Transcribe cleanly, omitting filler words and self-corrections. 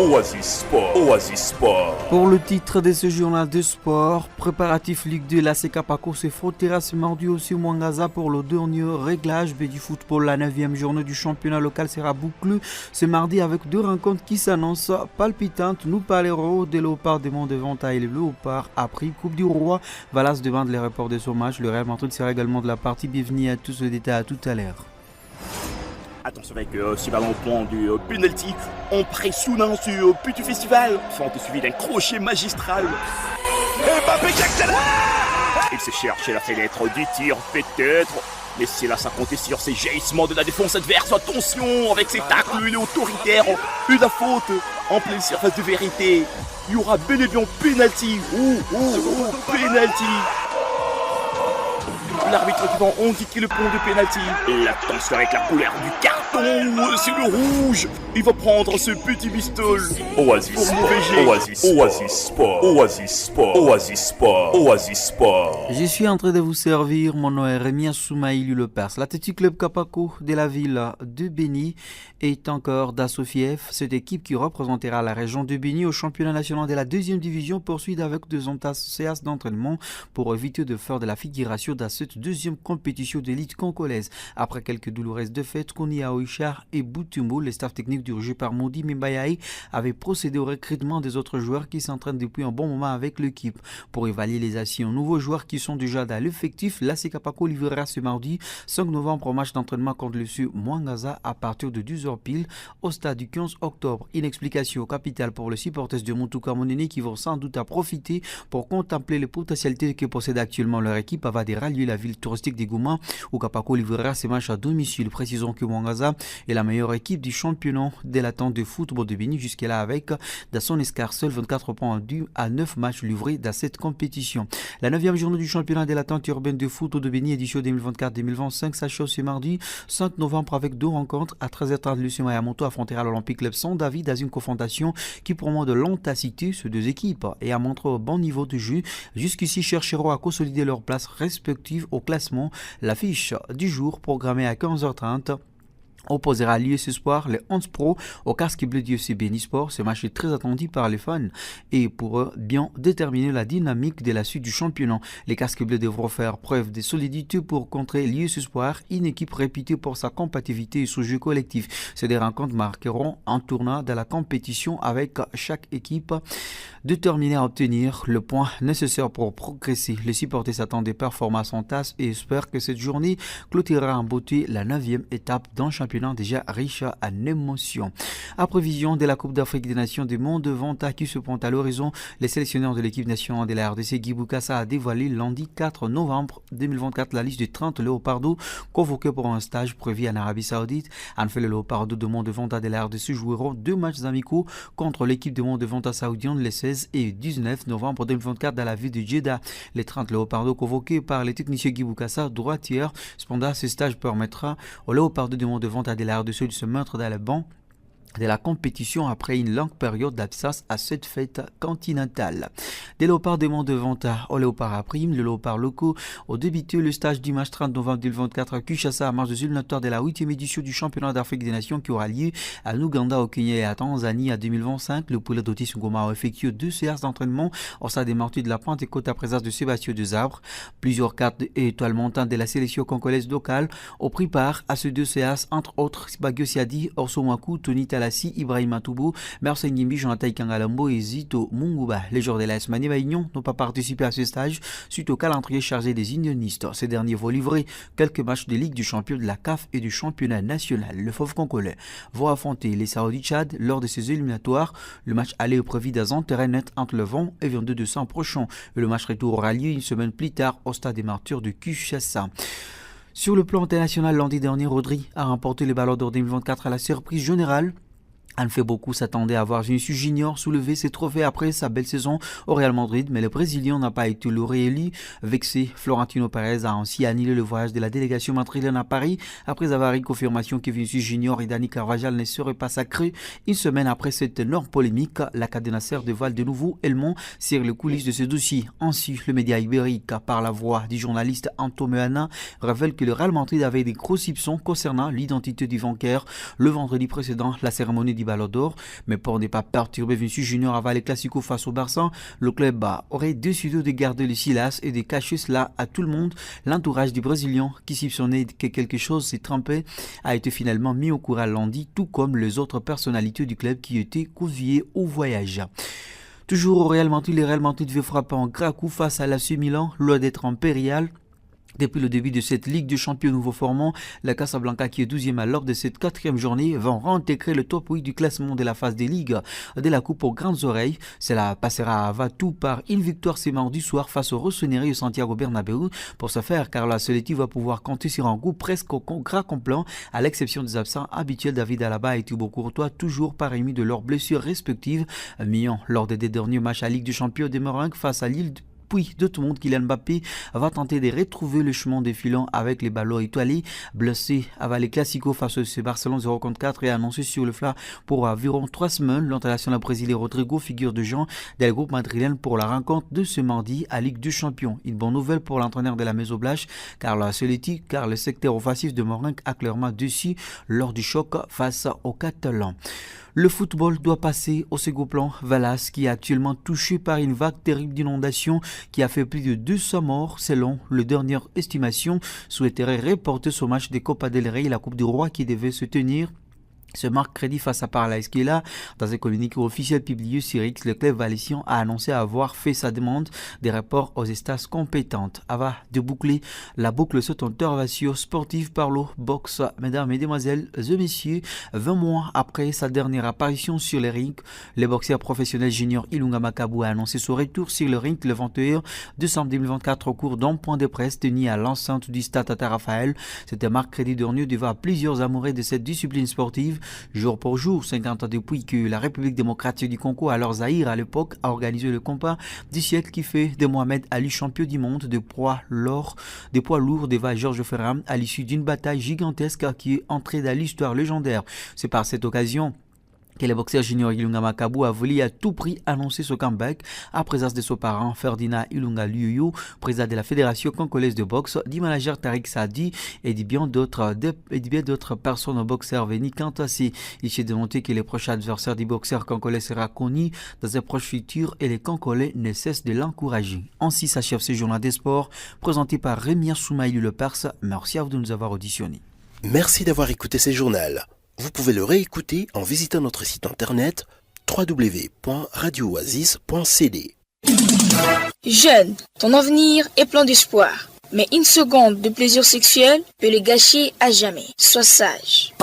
Oasis Sport. Oasis Sport. Pour le titre de ce journal de sport, préparatif Ligue 2, la Sekapako se frottera ce mardi aussi au Mwangaza pour le dernier réglage du football. La 9e journée du championnat local sera bouclée ce mardi avec deux rencontres qui s'annoncent palpitantes. Nous parlerons des Léopards des Monts de Venta et les Léopards après Coupe du Roi. Valas demande les reports de son match. Le Real Madrid sera également de la partie. Bienvenue à tous, le détail à tout à l'heure. Attention avec ce ballon au point du penalty. On presse soudain ce petit festival. Fente suivi d'un crochet magistral. Et Mbappé qui accélère. Il se cherche la fenêtre du tir peut-être. Mais c'est là ça comptait sur ces jaillissements de la défense adverse. Attention avec ses tacles, il est autoritaire. Une faute en pleine surface de vérité. Il y aura bel et bien penalty. Penalty. L'arbitre qui va indiquer le point de pénalty. L'attention avec la couleur du carton, c'est le rouge. Il va prendre ce petit pistol. Oasis Sport. Oasis Sport. Oasis Sport. Oasis Sport. Oasis Sport. Je suis en train de vous servir mon nom est Rémi Soumaïlu Le Pers. L'Athletic Club Kapako de la ville de Béni est encore d'Assofief. Cette équipe qui représentera la région de Béni au championnat national de la 2e division poursuit avec deux séances d'entraînement pour éviter de faire de la figuration dans cette deuxième compétition d'élite congolaise. Après quelques douloureuses défaites, Koni Aouichar et Boutumbo, le staff technique dirigé par Moudi Mimbayaï, avait procédé au recrutement des autres joueurs qui s'entraînent depuis un bon moment avec l'équipe. Pour évaluer les actions, nouveaux joueurs qui sont déjà dans l'effectif, la Sekapako livrera ce mardi 5 novembre au match d'entraînement contre le Sud Mwangaza à partir de 10h pile au stade du 15 octobre. Une explication capitale pour les supporters de Moutouka Monene qui vont sans doute à profiter pour contempler les potentialités que possède actuellement leur équipe avant de rallier la ville touristique des Gouma où Kapako livrera ses matchs à domicile. Précisons que Mwangaza est la meilleure équipe du championnat de l'attente de football de Béni jusqu'à-là avec dans son escarcelle 24 points dus à 9 matchs livrés dans cette compétition. La 9e journée du championnat de l'attente urbaine de foot de Béni édition 2024-2025 s'achève ce mardi 5 novembre avec deux rencontres. À 13h30, Lucien Mayamoto affrontera l'Olympique Club San David dans une confrontation qui promet de l'antacité ces deux équipes et a montré un bon niveau de jeu. Jusqu'ici chercheront à consolider leur place respective au classement. L'affiche du jour programmée à 15h30 opposera l'US Espoir, les 11 Pro, au casque bleu du FC Béni Sport. Ce match est très attendu par les fans et pour bien déterminer la dynamique de la suite du championnat. Les casques bleus devront faire preuve de solidité pour contrer l'US Espoir, une équipe réputée pour sa compatibilité et son jeu collectif. Ces deux rencontres marqueront un tournant de la compétition avec chaque équipe déterminée à obtenir le point nécessaire pour progresser. Les supporters s'attendent des performances en tasse et espèrent que cette journée clôturera en beauté la 9e étape d'un championnat déjà riche en émotions. À prévision de la Coupe d'Afrique des Nations des Monts de Venta qui se pointe à l'horizon, les sélectionneurs de l'équipe nationale de la RDC, Guy Boukassa, a dévoilé lundi 4 novembre 2024 la liste de 30 Léopardos convoqués pour un stage prévu en Arabie Saoudite. En fait, les Léopardos de Monts de Venta de la RDC joueront deux matchs amicaux contre l'équipe de Monts de Venta saoudienne les 16 et 19 novembre 2024 dans la ville de Jeddah. Les 30 Léopardos convoqués par les techniciens Guy Boukassa, droitière. Cependant, ce stage permettra aux Léopardos de Monts de Venta de la RDC de se mettre dans le banc de la compétition après une longue période d'absence à cette fête continentale. Des Léopards des Monts de Venta au Léopard à Prime, le Léopard locaux ont débuté le stage dimanche 30 novembre 2024 à Kinshasa à marge des éliminatoires de la 8e édition du championnat d'Afrique des Nations qui aura lieu à Ouganda, au Kenya et à Tanzanie en 2025. Le poulet d'Otis Ngoma a effectué 2 séances d'entraînement au stade des Martyrs de la Pentecôte à présence de Sébastien Desarbres. Plusieurs cartes et étoiles montantes de la sélection congolaise locale ont pris part à ces 2 séances, entre autres Bagio Siadi, Orso Mwaku, Tony Talassi, Ibrahim Atoubou, Mersen Ngimbi, Jonathan Kangalambo et Zito Munguba. Les joueurs de la S Réunion n'ont pas participé à ce stage suite au calendrier chargé des unionistes. Ces derniers vont livrer quelques matchs de Ligue du champion de la CAF et du championnat national. Le Fauve congolais vont affronter les Saoudis Tchad lors de ces éliminatoires. Le match aller est prévu dans un terrain net entre le 20 et 22 décembre prochain. Et le match retour aura lieu une semaine plus tard au stade des Martyrs de Kinshasa. Sur le plan international, lundi dernier, Rodri a remporté le Ballon d'Or 2024 à la surprise générale. En fait, beaucoup s'attendaient à voir Vinicius Junior soulever ses trophées après sa belle saison au Real Madrid, mais le Brésilien n'a pas été le réélu. Vexé, Florentino Pérez a ainsi annulé le voyage de la délégation madrilène à Paris après avoir eu confirmation que Vinicius Junior et Dani Carvajal ne seraient pas sacrés. Une semaine après cette énorme polémique, la Cadena Ser dévoile de nouveau éléments sur les coulisses de ce dossier. Ainsi, le média ibérique, par la voix du journaliste Anto Meana, révèle que le Real Madrid avait des gros soupçons concernant l'identité du vainqueur. Le vendredi précédent, la cérémonie du Ballon d'Or. Mais pour ne pas perturber Vinicius Junior avant les Clasico face au Barça, le club aurait décidé de garder le silence et de cacher cela à tout le monde. L'entourage du Brésilien, qui soupçonnait que quelque chose s'est trompé, a été finalement mis au courant lundi, tout comme les autres personnalités du club qui étaient conviées au voyage. Toujours au Real Madrid, le Real Madrid devait frapper un gros coup face à l'AC Milan, loin d'être impérial. Depuis le début de cette Ligue des Champions nouveau formant, la Casablanca, qui est 12e à l'ordre de cette 4e journée, va réintégrer le top 8 du classement de la phase des ligues de la Coupe aux grandes oreilles. Cela passera à tout par une victoire ce mardi soir face au Rossoneri au Santiago Bernabéu. Pour ce faire, Carlo Ancelotti va pouvoir compter sur un groupe presque au gras complet, à l'exception des absents habituels David Alaba et Thibaut Courtois, toujours parmi de leurs blessures respectives. Milan, lors des derniers matchs à Ligue des Champions des Meringues face à Lille, puis de tout le monde, Kylian Mbappé va tenter de retrouver le chemin des filons avec les ballons étoilés. Blessé avant les Clasico face au Barcelone 0-4 et annoncé sur le flanc pour environ 3 semaines. L'international brésilien Rodrigo, figure de genre del groupe madrilène pour la rencontre de ce mardi à Ligue des Champions. Une bonne nouvelle pour l'entraîneur de la Maison Blanche, Carlo Ancelotti, car le secteur offensif de Morin a clairement déçu lors du choc face aux Catalans. Le football doit passer au second plan. Vallas, qui est actuellement touché par une vague terrible d'inondation qui a fait plus de 200 morts selon les dernières estimations, souhaiterait reporter son match de Copa del Rey, la Coupe du Roi qui devait se tenir ce mercredi face à Parla Esquela. Dans un communiqué officiel publié sur X, le club valaisan a annoncé avoir fait sa demande de rapport aux instances compétentes. Avant de boucler la boucle sur intervention sportive par le boxe, mesdames, mesdemoiselles et messieurs, 20 mois après sa dernière apparition sur le ring, le boxeur professionnel junior Ilunga Makabu a annoncé son retour sur le ring le 21 décembre 2024 au cours d'un point de presse tenu à l'enceinte du stade Tata Raphaël. C'était mercredi dernier devant plusieurs amoureux de cette discipline sportive. Jour pour jour, 50 ans depuis que la République démocratique du Congo, alors Zaïre à l'époque, a organisé le combat du siècle qui fait de Mohamed Ali champion du monde de poids lourd devant Georges Ferram à l'issue d'une bataille gigantesque qui est entrée dans l'histoire légendaire. C'est par cette occasion que le boxeur junior Ilunga Makabu a voulu à tout prix annoncer son comeback à présence de son parent Ferdinand Ilunga Liuyu, président de la Fédération congolaise de boxe, du manager Tariq Sadi et de bien d'autres personnes boxeurs venus quant à ces. Il s'est démontré que le prochain adversaire du boxeur congolais sera connu dans un proche futur et les Congolais ne cessent de l'encourager. Ainsi s'achève ce journal des sports présenté par Rémi Soumaïlu Le Perse. Merci à vous de nous avoir auditionnés. Merci d'avoir écouté ce journal. Vous pouvez le réécouter en visitant notre site internet www.radiooasis.cd. Jeune, ton avenir est plein d'espoir. Mais une seconde de plaisir sexuel peut le gâcher à jamais. Sois sage.